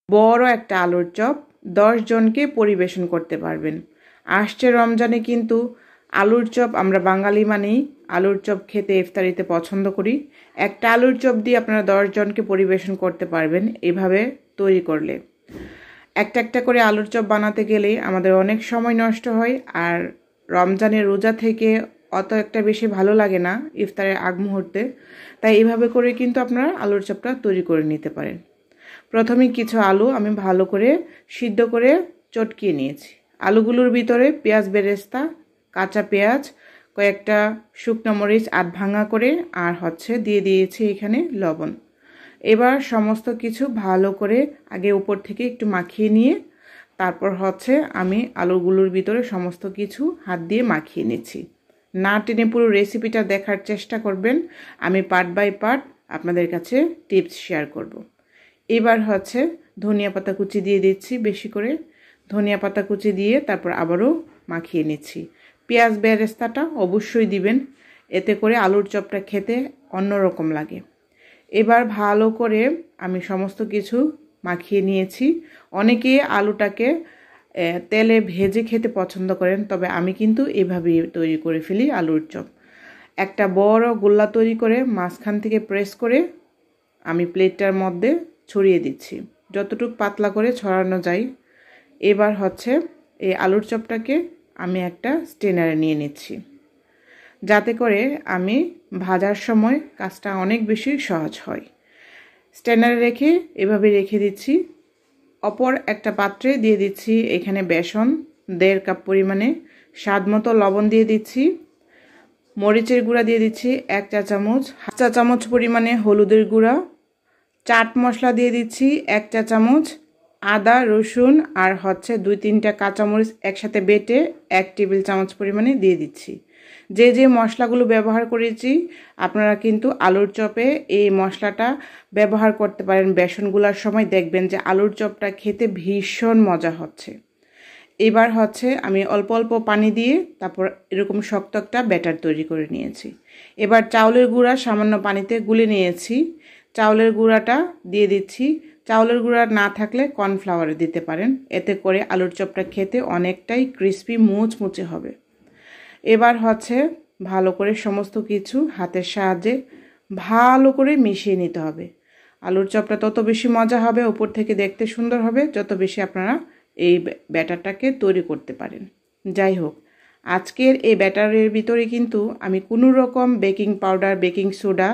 বড় একটা আলুর চপ 10 জনকে পরিবেশন করতে পারবেন। আসছে রমজানে কিন্তু আলুর চপ, আমরা বাঙালি মানেই আলুর চপ খেতে ইফতারিতে পছন্দ করি। একটা আলুর চপ দিয়ে আপনারা 10 জনকে পরিবেশন করতে পারবেন এভাবে তৈরি করলে। একটা একটা করে আলুর চপ বানাতে গেলে আমাদের অনেক সময় নষ্ট হয়, আর রমজানের রোজা থেকে অত একটা বেশি ভালো লাগে না ইফতারের আগ মুহূর্তে। তাই এইভাবে করে কিন্তু আপনারা আলুর চপটা তৈরি করে নিতে পারেন। প্রথমে কিছু আলু আমি ভালো করে সিদ্ধ করে চটকিয়ে নিয়েছি। আলুগুলোর ভিতরে পেঁয়াজ বেরেস্তা, কাঁচা পেঁয়াজ, কয়েকটা শুকনো মরিচ আধ ভাঙা করে, আর দিয়ে দিয়েছি এখানে লবণ। এবার সমস্ত কিছু ভালো করে আগে উপর থেকে একটু মাখিয়ে নিয়ে তারপর আমি আলুগুলোর ভিতরে সমস্ত কিছু হাত দিয়ে মাখিয়ে নিচ্ছি। না টেনে পুরো রেসিপিটা দেখার চেষ্টা করবেন, আমি পার্ট বাই পার্ট আপনাদের কাছে টিপস শেয়ার করব। এবার ধনিয়া পাতা কুচি দিয়ে দিচ্ছি, বেশি করে ধনিয়া পাতা কুচি দিয়ে তারপর আবারও মাখিয়ে নিচ্ছি। পেঁয়াজ বেরেস্তাটা অবশ্যই দিবেন, এতে করে আলুর চপটা খেতে অন্যরকম লাগে। এবার ভালো করে আমি সমস্ত কিছু মাখিয়ে নিয়েছি। অনেকে আলুটাকে তেলে ভেজে খেতে পছন্দ করেন, তবে আমি কিন্তু এভাবেই তৈরি করে ফেলি আলুর চপ। একটা বড় গোল্লা তৈরি করে মাঝখান থেকে প্রেস করে আমি প্লেটটার মধ্যে ছড়িয়ে দিচ্ছি, যতটুকু পাতলা করে ছড়ানো যায়। এবার এই আলুর চপটাকে আমি একটা স্ট্রেনারে নিয়ে নিচ্ছি, যাতে করে আমি ভাজার সময় কাজটা অনেক বেশি সহজ হয়। স্ট্রেনারে রেখে এভাবে রেখে দিচ্ছি। অপর একটা পাত্রে দিয়ে দিচ্ছি এখানে বেসন 1.5 কাপ পরিমাণে, স্বাদ মতো লবণ দিয়ে দিচ্ছি, মরিচের গুঁড়া দিয়ে দিচ্ছি 1 চা চামচ, 1/2 চা চামচ পরিমাণে হলুদের গুঁড়া, চাট মশলা দিয়ে দিচ্ছি 1 চা চামচ, আদা রসুন আর 2-3টা কাঁচামরিচ একসাথে বেটে 1 টেবিল চামচ পরিমাণে দিয়ে দিচ্ছি। যে যে মশলাগুলো ব্যবহার করেছি আপনারা কিন্তু আলুর চপে এই মশলাটা ব্যবহার করতে পারেন। বেসনগুলার সময় দেখবেন যে আলুর চপটা খেতে ভীষণ মজা হচ্ছে। এবার আমি অল্প অল্প পানি দিয়ে তারপর এরকম শক্ত একটা ব্যাটার তৈরি করে নিয়েছি। এবার চাউলের গুঁড়া সামান্য পানিতে গুলে নিয়েছি, চাউলের গুঁড়াটা দিয়ে দিচ্ছি। চাউলের গুঁড়া না থাকলে কর্নফ্লাওয়ার দিতে পারেন, এতে করে আলুর চপটা খেতে অনেকটাই ক্রিস্পি মুচমুচে হবে। এবার ভালো করে সমস্ত কিছু হাতের সাহায্যে ভালো করে মিশিয়ে নিতে হবে। আলুর চপটা তত বেশি মজা হবে, উপর থেকে দেখতে সুন্দর হবে, যত বেশি আপনারা এই ব্যাটারটাকে তৈরি করতে পারেন। যাই হোক, আজকের এই ব্যাটারের ভিতরে কিন্তু আমি কোনো রকম baking powder, baking soda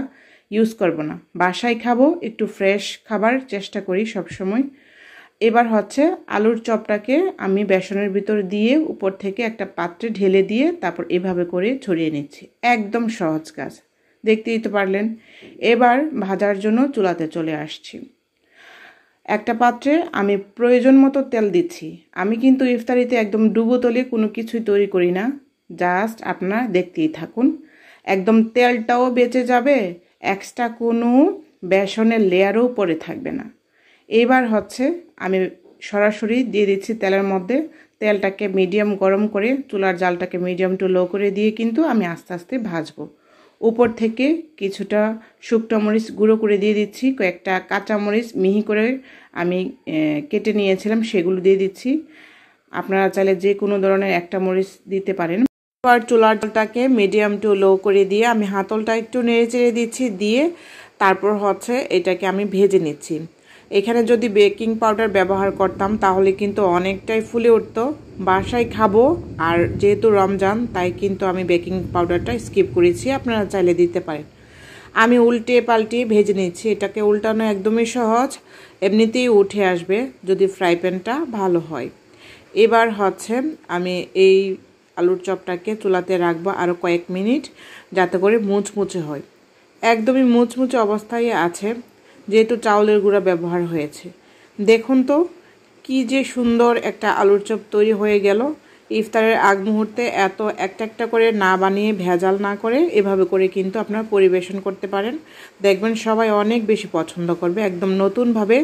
use করব না। বাসায় খাবো, একটু ফ্রেশ খাবার চেষ্টা করি সব সময়। এবার আলুর চপটাকে আমি বেসনের ভিতর দিয়ে উপর থেকে একটা পাত্রে ঢেলে দিয়ে তারপর এভাবে করে ছড়িয়ে নিচ্ছি। একদম সহজ কাজ, দেখতেই তো পারলেন। এবার ভাজার জন্য চুলাতে চলে আসছি। একটা পাত্রে আমি প্রয়োজন মতো তেল দিচ্ছি। আমি কিন্তু ইফতারিতে একদম ডুবো তলে কোনো কিছুই তৈরি করি না, জাস্ট আপনারা দেখতেই থাকুন। একদম তেলটাও বেঁচে যাবে, এক্সট্রা কোনো বেসনের লেয়ারও পড়ে থাকবে না। এবার আমি সরাসরি দিয়ে দিচ্ছি তেলের মধ্যে। তেলটাকে মিডিয়াম গরম করে, চুলার জালটাকে মিডিয়াম টু লো করে দিয়ে কিন্তু আমি আস্তে আস্তে ভাজবো। উপর থেকে কিছুটা শুকনো মরিচ গুঁড়ো করে দিয়ে দিচ্ছি, কয়েকটা কাঁচা মরিচ মিহি করে আমি কেটে নিয়েছিলাম সেগুলো দিয়ে দিচ্ছি। আপনারা চাইলে যে কোনো ধরনের একটা মরিচ দিতে পারেন। এবার চুলার জালটাকে মিডিয়াম টু লো করে দিয়ে আমি হাতলটা একটু নেড়ে চেড়ে দিচ্ছি, দিয়ে তারপর এটাকে আমি ভেজে নিচ্ছি। এখানে যদি বেকিং পাউডার ব্যবহার করতাম তাহলে কিন্তু অনেকটাই ফুলে উঠতো। বাসায় খাবো আর যেহেতু রমজান, তাই কিন্তু আমি বেকিং পাউডারটা স্কিপ করেছি, আপনারা চাইলে দিতে পারেন। আমি উল্টে পাল্টে ভেজে নিচ্ছি। এটাকে উল্টানো একদমই সহজ, এমনিতেই উঠে আসবে যদি ফ্রাই প্যানটা ভালো হয়। এবার আমি এই আলুর চপটাকে চুলাতে রাখবো আরও কয়েক মিনিট, যাতে করে মুচমুচে হয়। একদমই মুচমুচে অবস্থায় আছে, যেহেতু চাউলের গুঁড়া ব্যবহার হয়েছে। দেখুন তো কি যে সুন্দর একটা আলুর চপ তৈরি হয়ে গেল। ইফতারের আগ মুহূর্তে এত একটা একটা করে না বানিয়ে, ভেজাল না করে এভাবে করে কিন্তু আপনারা পরিবেশন করতে পারেন। দেখবেন সবাই অনেক বেশি পছন্দ করবে। একদম নতুনভাবে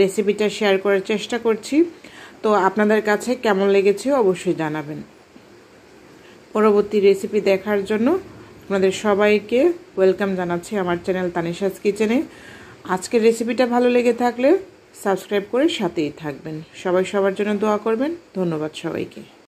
রেসিপিটা শেয়ার করার চেষ্টা করছি, তো আপনাদের কাছে কেমন লেগেছে অবশ্যই জানাবেন। পরবর্তী রেসিপি দেখার জন্য আপনাদের সবাইকে ওয়েলকাম জানাচ্ছি আমার চ্যানেল তানিশাস কিচেনে। আজকের রেসিপিটা ভালো লেগে থাকলে সাবস্ক্রাইব করে সাথেই থাকবেন। সবাই সবার জন্য দোয়া করবেন। ধন্যবাদ সবাইকে।